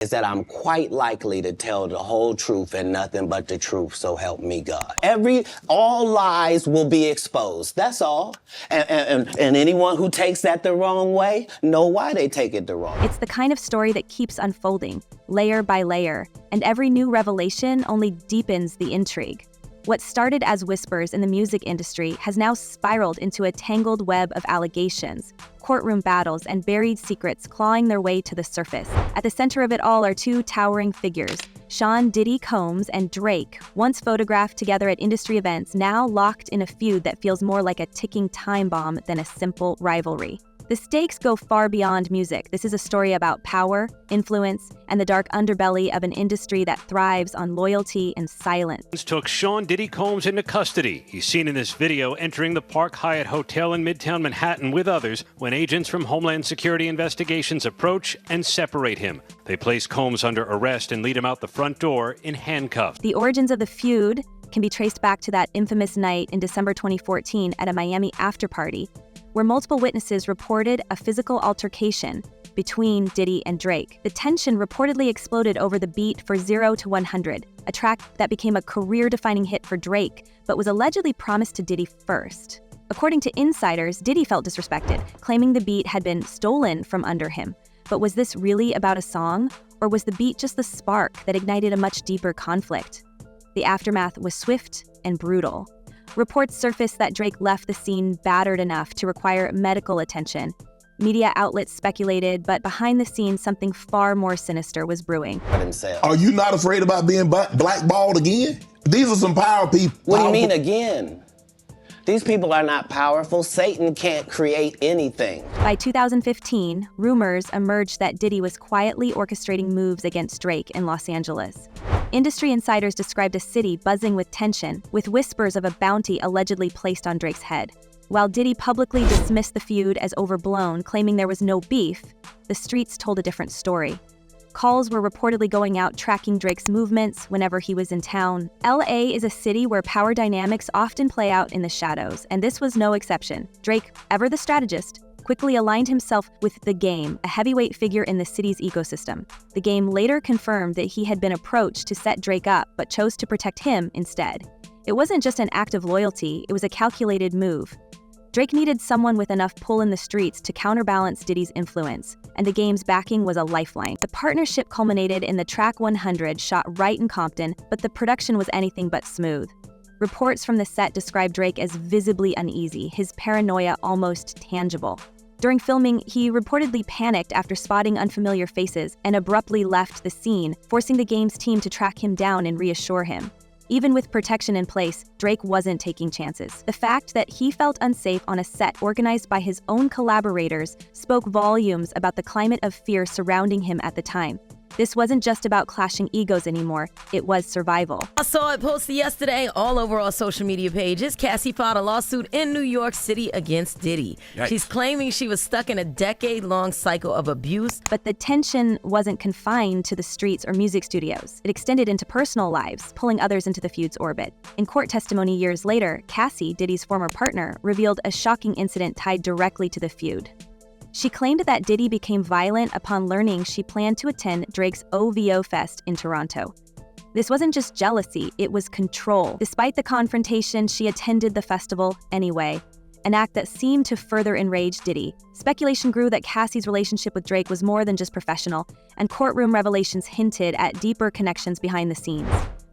is that I'm quite likely to tell the whole truth and nothing but the truth, so help me God. All lies will be exposed, that's all. And anyone who takes that the wrong way, know why they take it the wrong way. It's the kind of story that keeps unfolding, layer by layer, and every new revelation only deepens the intrigue. What started as whispers in the music industry has now spiraled into a tangled web of allegations, courtroom battles, and buried secrets clawing their way to the surface. At the center of it all are two towering figures, Sean "Diddy" Combs and Drake, once photographed together at industry events, now locked in a feud that feels more like a ticking time bomb than a simple rivalry. The stakes go far beyond music. This is a story about power, influence, and the dark underbelly of an industry that thrives on loyalty and silence. Took Sean "Diddy" Combs into custody. He's seen in this video entering the Park Hyatt Hotel in Midtown Manhattan with others when agents from Homeland Security Investigations approach and separate him. They place Combs under arrest and lead him out the front door in handcuffs. The origins of the feud can be traced back to that infamous night in December 2014 at a Miami after-party, where multiple witnesses reported a physical altercation between Diddy and Drake. The tension reportedly exploded over the beat for 0 to 100, a track that became a career-defining hit for Drake, but was allegedly promised to Diddy first. According to insiders, Diddy felt disrespected, claiming the beat had been stolen from under him. But was this really about a song, or was the beat just the spark that ignited a much deeper conflict? The aftermath was swift and brutal. Reports surfaced that Drake left the scene battered enough to require medical attention. Media outlets speculated, but behind the scenes, something far more sinister was brewing. Are you not afraid about being blackballed again? These are some power people. What do you mean again? These people are not powerful. Satan can't create anything. By 2015, rumors emerged that Diddy was quietly orchestrating moves against Drake in Los Angeles. Industry insiders described a city buzzing with tension, with whispers of a bounty allegedly placed on Drake's head. While Diddy publicly dismissed the feud as overblown, claiming there was no beef, the streets told a different story. Calls were reportedly going out tracking Drake's movements whenever he was in town. LA is a city where power dynamics often play out in the shadows, and this was no exception. Drake, ever the strategist, quickly aligned himself with The Game, a heavyweight figure in the city's ecosystem. The Game later confirmed that he had been approached to set Drake up, but chose to protect him instead. It wasn't just an act of loyalty, it was a calculated move. Drake needed someone with enough pull in the streets to counterbalance Diddy's influence, and The Game's backing was a lifeline. The partnership culminated in the track 100, shot right in Compton, but the production was anything but smooth. Reports from the set described Drake as visibly uneasy, his paranoia almost tangible. During filming, he reportedly panicked after spotting unfamiliar faces and abruptly left the scene, forcing The Game's team to track him down and reassure him. Even with protection in place, Drake wasn't taking chances. The fact that he felt unsafe on a set organized by his own collaborators spoke volumes about the climate of fear surrounding him at the time. This wasn't just about clashing egos anymore, it was survival. I saw it posted yesterday all over our social media pages. Cassie filed a lawsuit in New York City against Diddy. Yikes. She's claiming she was stuck in a decade-long cycle of abuse. But the tension wasn't confined to the streets or music studios. It extended into personal lives, pulling others into the feud's orbit. In court testimony years later, Cassie, Diddy's former partner, revealed a shocking incident tied directly to the feud. She claimed that Diddy became violent upon learning she planned to attend Drake's OVO Fest in Toronto. This wasn't just jealousy, it was control. Despite the confrontation, she attended the festival anyway, an act that seemed to further enrage Diddy. Speculation grew that Cassie's relationship with Drake was more than just professional, and courtroom revelations hinted at deeper connections behind the scenes.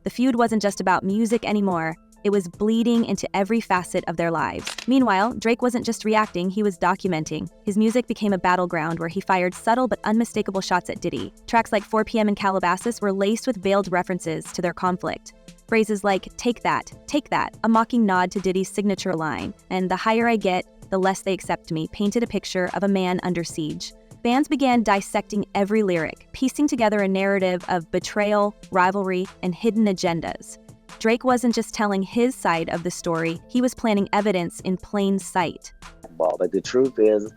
The feud wasn't just about music anymore. It was bleeding into every facet of their lives. Meanwhile, Drake wasn't just reacting, he was documenting. His music became a battleground where he fired subtle but unmistakable shots at Diddy. Tracks like 4 p.m. in Calabasas were laced with veiled references to their conflict. Phrases like, take that, a mocking nod to Diddy's signature line, and the higher I get, the less they accept me, painted a picture of a man under siege. Fans began dissecting every lyric, piecing together a narrative of betrayal, rivalry, and hidden agendas. Drake wasn't just telling his side of the story, he was planting evidence in plain sight. But the truth is,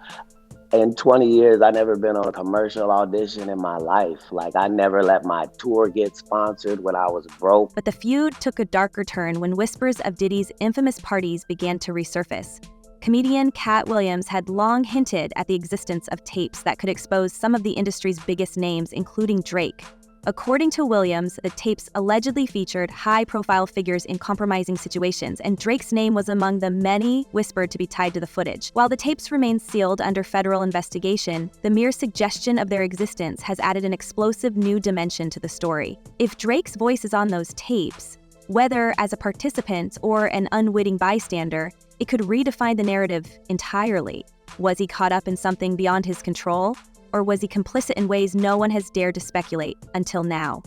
in 20 years, I never been on a commercial audition in my life. Like, I never let my tour get sponsored when I was broke. But the feud took a darker turn when whispers of Diddy's infamous parties began to resurface. Comedian Katt Williams had long hinted at the existence of tapes that could expose some of the industry's biggest names, including Drake. According to Williams, the tapes allegedly featured high-profile figures in compromising situations, and Drake's name was among the many whispered to be tied to the footage. While the tapes remain sealed under federal investigation, the mere suggestion of their existence has added an explosive new dimension to the story. If Drake's voice is on those tapes, whether as a participant or an unwitting bystander, it could redefine the narrative entirely. Was he caught up in something beyond his control? Or was he complicit in ways no one has dared to speculate until now?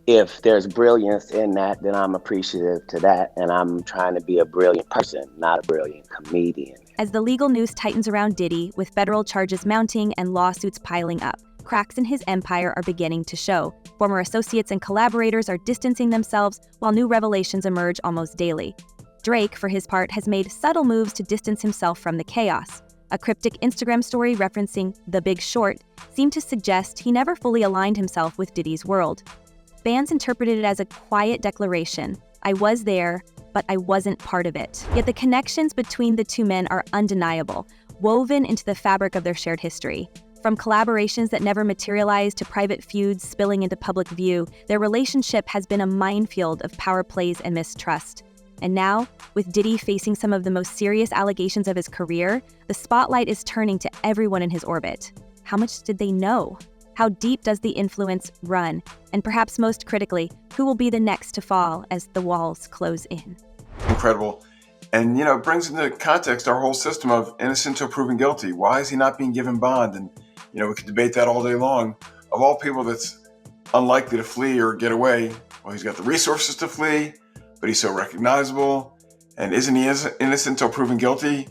If there's brilliance in that, then I'm appreciative to that, and I'm trying to be a brilliant person, not a brilliant comedian. As the legal noose tightens around Diddy, with federal charges mounting and lawsuits piling up, cracks in his empire are beginning to show. Former associates and collaborators are distancing themselves, while new revelations emerge almost daily. Drake, for his part, has made subtle moves to distance himself from the chaos. A cryptic Instagram story referencing The Big Short seemed to suggest he never fully aligned himself with Diddy's world. Fans interpreted it as a quiet declaration: I was there, but I wasn't part of it. Yet the connections between the two men are undeniable, woven into the fabric of their shared history. From collaborations that never materialized to private feuds spilling into public view, their relationship has been a minefield of power plays and mistrust. And now, with Diddy facing some of the most serious allegations of his career, the spotlight is turning to everyone in his orbit. How much did they know? How deep does the influence run? And perhaps most critically, who will be the next to fall as the walls close in? Incredible. And, it brings into context our whole system of innocent till proven guilty. Why is he not being given bond? And, we could debate that all day long. Of all people that's unlikely to flee or get away, well, he's got the resources to flee, but he's so recognizable. And isn't he innocent till proven guilty?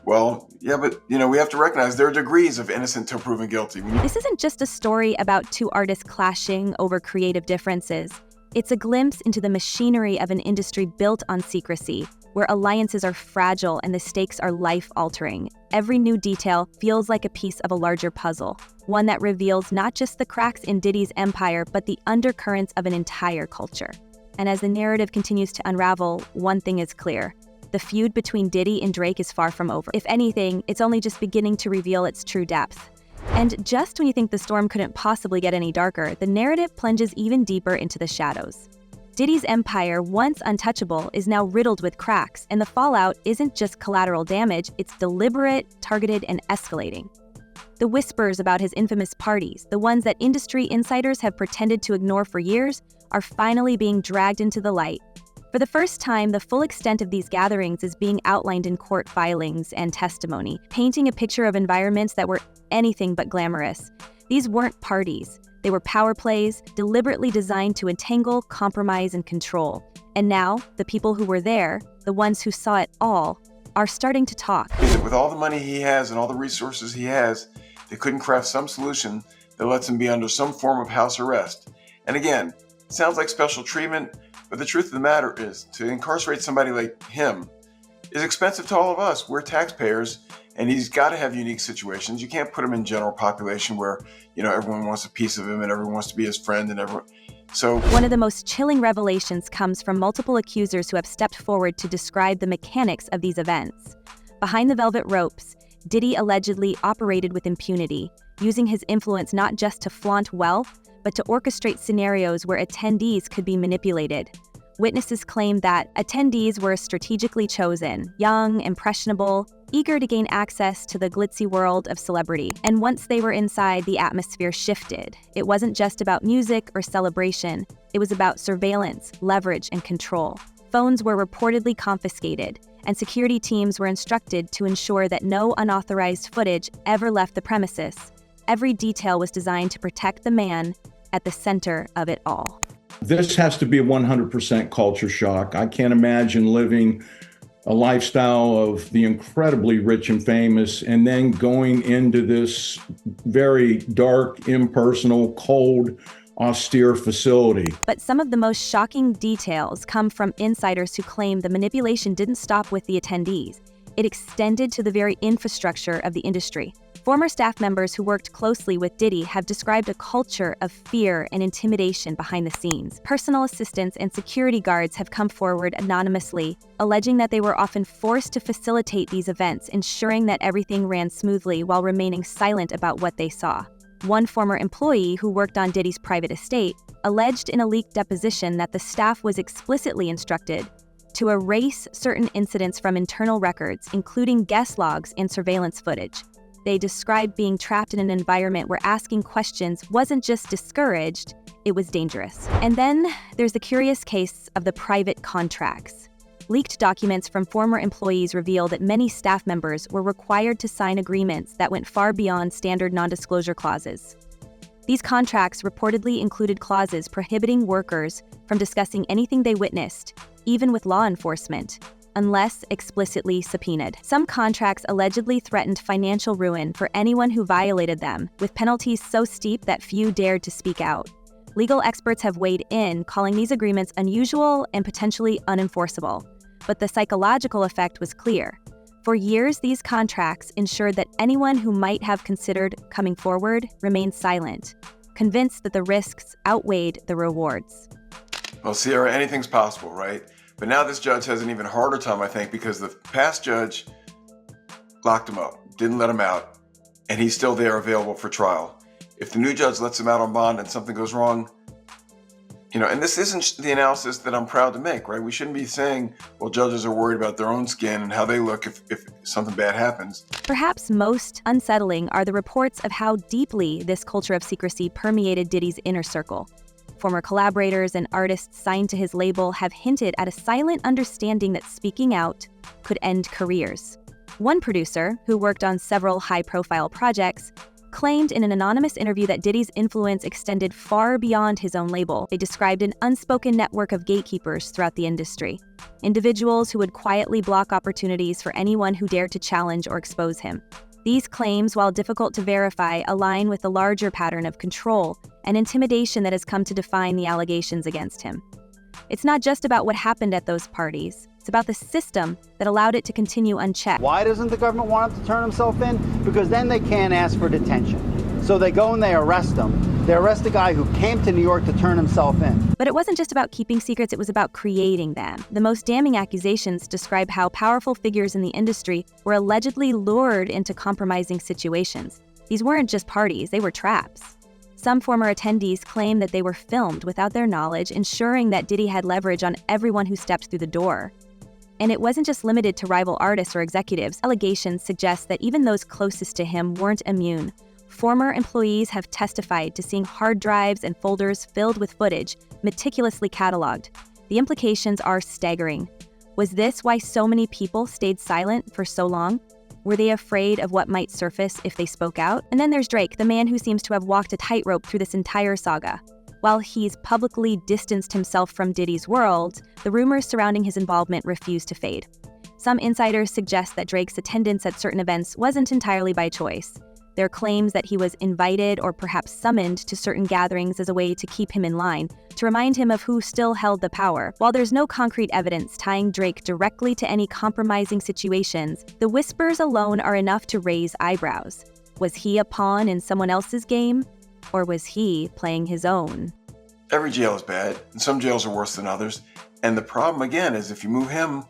Well, yeah, but, we have to recognize there are degrees of innocent till proven guilty. This isn't just a story about two artists clashing over creative differences. It's a glimpse into the machinery of an industry built on secrecy, where alliances are fragile and the stakes are life-altering. Every new detail feels like a piece of a larger puzzle, one that reveals not just the cracks in Diddy's empire, but the undercurrents of an entire culture. And as the narrative continues to unravel, one thing is clear: the feud between Diddy and Drake is far from over. If anything, it's only just beginning to reveal its true depth. And just when you think the storm couldn't possibly get any darker, the narrative plunges even deeper into the shadows. Diddy's empire, once untouchable, is now riddled with cracks, and the fallout isn't just collateral damage, it's deliberate, targeted, and escalating. The whispers about his infamous parties, the ones that industry insiders have pretended to ignore for years, are finally being dragged into the light. For the first time, the full extent of these gatherings is being outlined in court filings and testimony, painting a picture of environments that were anything but glamorous. These weren't parties. They were power plays, deliberately designed to entangle, compromise, and control. And now, the people who were there, the ones who saw it all, are starting to talk. With all the money he has and all the resources he has, they couldn't craft some solution that lets him be under some form of house arrest. And again, it sounds like special treatment, but the truth of the matter is, to incarcerate somebody like him is expensive to all of us. We're taxpayers, and he's got to have unique situations. You can't put him in general population where, everyone wants a piece of him and everyone wants to be his friend and everyone. So one of the most chilling revelations comes from multiple accusers who have stepped forward to describe the mechanics of these events. Behind the velvet ropes, Diddy allegedly operated with impunity, using his influence not just to flaunt wealth, but to orchestrate scenarios where attendees could be manipulated. Witnesses claim that attendees were strategically chosen, young, impressionable, eager to gain access to the glitzy world of celebrity. And once they were inside, the atmosphere shifted. It wasn't just about music or celebration. It was about surveillance, leverage, and control. Phones were reportedly confiscated, and security teams were instructed to ensure that no unauthorized footage ever left the premises. Every detail was designed to protect the man at the center of it all. This has to be a 100% culture shock. I can't imagine living a lifestyle of the incredibly rich and famous and then going into this very dark, impersonal, cold, austere facility. But some of the most shocking details come from insiders who claim the manipulation didn't stop with the attendees. It extended to the very infrastructure of the industry. Former staff members who worked closely with Diddy have described a culture of fear and intimidation behind the scenes. Personal assistants and security guards have come forward anonymously, alleging that they were often forced to facilitate these events, ensuring that everything ran smoothly while remaining silent about what they saw. One former employee who worked on Diddy's private estate alleged in a leaked deposition that the staff was explicitly instructed to erase certain incidents from internal records, including guest logs and surveillance footage. They described being trapped in an environment where asking questions wasn't just discouraged, it was dangerous. And then there's the curious case of the private contracts. Leaked documents from former employees reveal that many staff members were required to sign agreements that went far beyond standard non-disclosure clauses. These contracts reportedly included clauses prohibiting workers from discussing anything they witnessed, even with law enforcement, unless explicitly subpoenaed. Some contracts allegedly threatened financial ruin for anyone who violated them, with penalties so steep that few dared to speak out. Legal experts have weighed in, calling these agreements unusual and potentially unenforceable. But the psychological effect was clear. For years, these contracts ensured that anyone who might have considered coming forward remained silent, convinced that the risks outweighed the rewards. Well, Sierra, anything's possible, right? But now this judge has an even harder time, I think, because the past judge locked him up, didn't let him out, and he's still there available for trial. If the new judge lets him out on bond and something goes wrong, and this isn't the analysis that I'm proud to make, right? We shouldn't be saying, well, judges are worried about their own skin and how they look if something bad happens. Perhaps most unsettling are the reports of how deeply this culture of secrecy permeated Diddy's inner circle. Former collaborators and artists signed to his label have hinted at a silent understanding that speaking out could end careers. One producer, who worked on several high-profile projects, claimed in an anonymous interview that Diddy's influence extended far beyond his own label. They described an unspoken network of gatekeepers throughout the industry, individuals who would quietly block opportunities for anyone who dared to challenge or expose him. These claims, while difficult to verify, align with the larger pattern of control and intimidation that has come to define the allegations against him. It's not just about what happened at those parties. It's about the system that allowed it to continue unchecked. Why doesn't the government want him to turn himself in? Because then they can't ask for detention. So they go and they arrest him. They arrest the guy who came to New York to turn himself in. But it wasn't just about keeping secrets, it was about creating them. The most damning accusations describe how powerful figures in the industry were allegedly lured into compromising situations. These weren't just parties, they were traps. Some former attendees claim that they were filmed without their knowledge, ensuring that Diddy had leverage on everyone who stepped through the door. And it wasn't just limited to rival artists or executives. Allegations suggest that even those closest to him weren't immune. Former employees have testified to seeing hard drives and folders filled with footage, meticulously cataloged. The implications are staggering. Was this why so many people stayed silent for so long? Were they afraid of what might surface if they spoke out? And then there's Drake, the man who seems to have walked a tightrope through this entire saga. While he's publicly distanced himself from Diddy's world, the rumors surrounding his involvement refuse to fade. Some insiders suggest that Drake's attendance at certain events wasn't entirely by choice. There are claims that he was invited or perhaps summoned to certain gatherings as a way to keep him in line, to remind him of who still held the power. While there's no concrete evidence tying Drake directly to any compromising situations, the whispers alone are enough to raise eyebrows. Was he a pawn in someone else's game? Or was he playing his own? Every jail is bad, and some jails are worse than others. And the problem, again, is if you move him,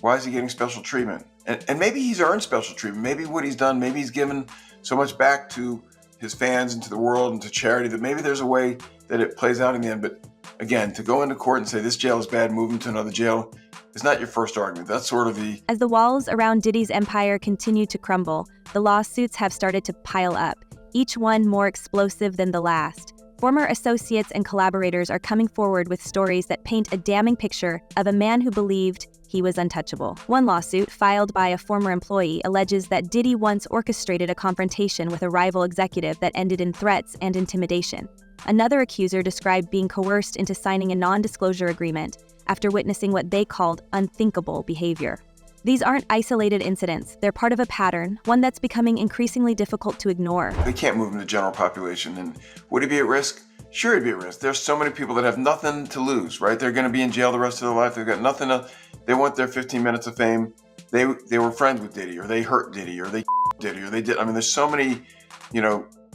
why is he getting special treatment? And maybe he's earned special treatment. Maybe what he's done, maybe he's given so much back to his fans and to the world and to charity that maybe there's a way that it plays out in the end. But again, to go into court and say this jail is bad, move him to another jail, is not your first argument. That's sort of the... As the walls around Diddy's empire continue to crumble, the lawsuits have started to pile up, each one more explosive than the last. Former associates and collaborators are coming forward with stories that paint a damning picture of a man who believed he was untouchable. One lawsuit, filed by a former employee, alleges that Diddy once orchestrated a confrontation with a rival executive that ended in threats and intimidation. Another accuser described being coerced into signing a non-disclosure agreement after witnessing what they called unthinkable behavior. These aren't isolated incidents. They're part of a pattern, one that's becoming increasingly difficult to ignore. They can't move in the general population. And would he be at risk? Sure, he'd be at risk. There's so many people that have nothing to lose, right? They're going to be in jail the rest of their life. They've got nothing to... They want their 15 minutes of fame. they were friends with Diddy, or they hurt Diddy, or they Diddy, or they did. I mean, there's so many,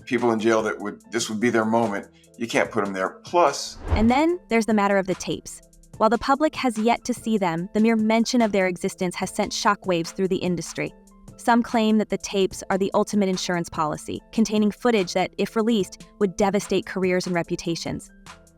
people in jail that this would be their moment. You can't put them there. Plus, and then there's the matter of the tapes. While the public has yet to see them, the mere mention of their existence has sent shockwaves through the industry. Some claim that the tapes are the ultimate insurance policy, containing footage that, if released, would devastate careers and reputations.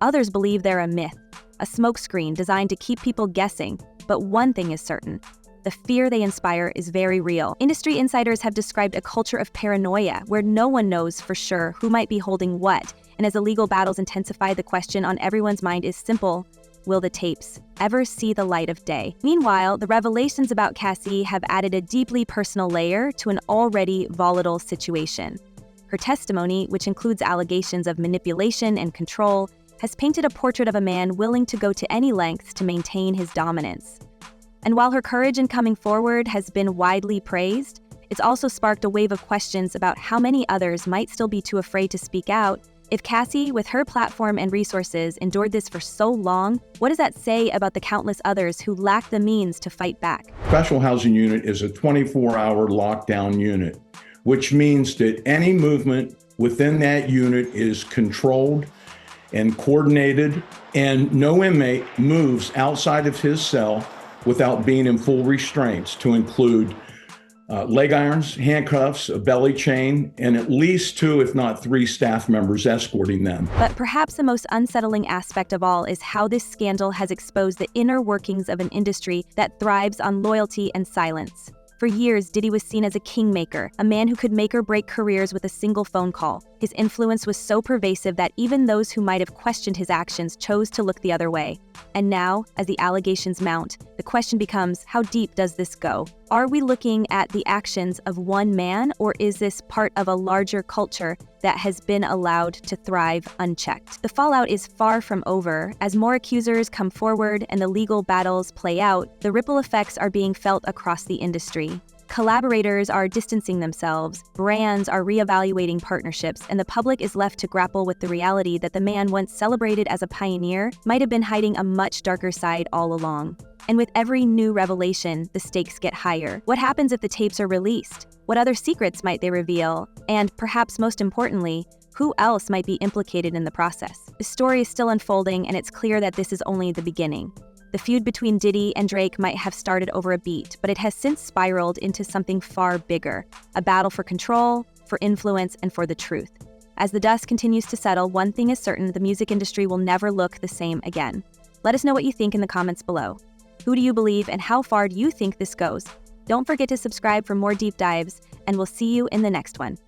Others believe they're a myth, a smokescreen designed to keep people guessing. But one thing is certain: the fear they inspire is very real. Industry insiders have described a culture of paranoia where no one knows for sure who might be holding what, and as the legal battles intensify, the question on everyone's mind is simple: will the tapes ever see the light of day? Meanwhile, the revelations about Cassie have added a deeply personal layer to an already volatile situation. Her testimony, which includes allegations of manipulation and control, has painted a portrait of a man willing to go to any lengths to maintain his dominance. And while her courage in coming forward has been widely praised, it's also sparked a wave of questions about how many others might still be too afraid to speak out. If Cassie, with her platform and resources, endured this for so long, what does that say about the countless others who lack the means to fight back? Special housing unit is a 24-hour lockdown unit, which means that any movement within that unit is controlled and coordinated, and no inmate moves outside of his cell without being in full restraints, to include leg irons, handcuffs, a belly chain, and at least 2, if not 3 staff members escorting them. But perhaps the most unsettling aspect of all is how this scandal has exposed the inner workings of an industry that thrives on loyalty and silence. For years, Diddy was seen as a kingmaker, a man who could make or break careers with a single phone call. His influence was so pervasive that even those who might have questioned his actions chose to look the other way. And now, as the allegations mount, the question becomes, how deep does this go? Are we looking at the actions of one man, or is this part of a larger culture that has been allowed to thrive unchecked? The fallout is far from over. As more accusers come forward and the legal battles play out, the ripple effects are being felt across the industry. Collaborators are distancing themselves, brands are reevaluating partnerships, and the public is left to grapple with the reality that the man once celebrated as a pioneer might have been hiding a much darker side all along. And with every new revelation, the stakes get higher. What happens if the tapes are released? What other secrets might they reveal? And perhaps most importantly, who else might be implicated in the process? The story is still unfolding, and it's clear that this is only the beginning. The feud between Diddy and Drake might have started over a beat, but it has since spiraled into something far bigger: a battle for control, for influence, and for the truth. As the dust continues to settle, one thing is certain: the music industry will never look the same again. Let us know what you think in the comments below. Who do you believe, and how far do you think this goes? Don't forget to subscribe for more deep dives, and we'll see you in the next one.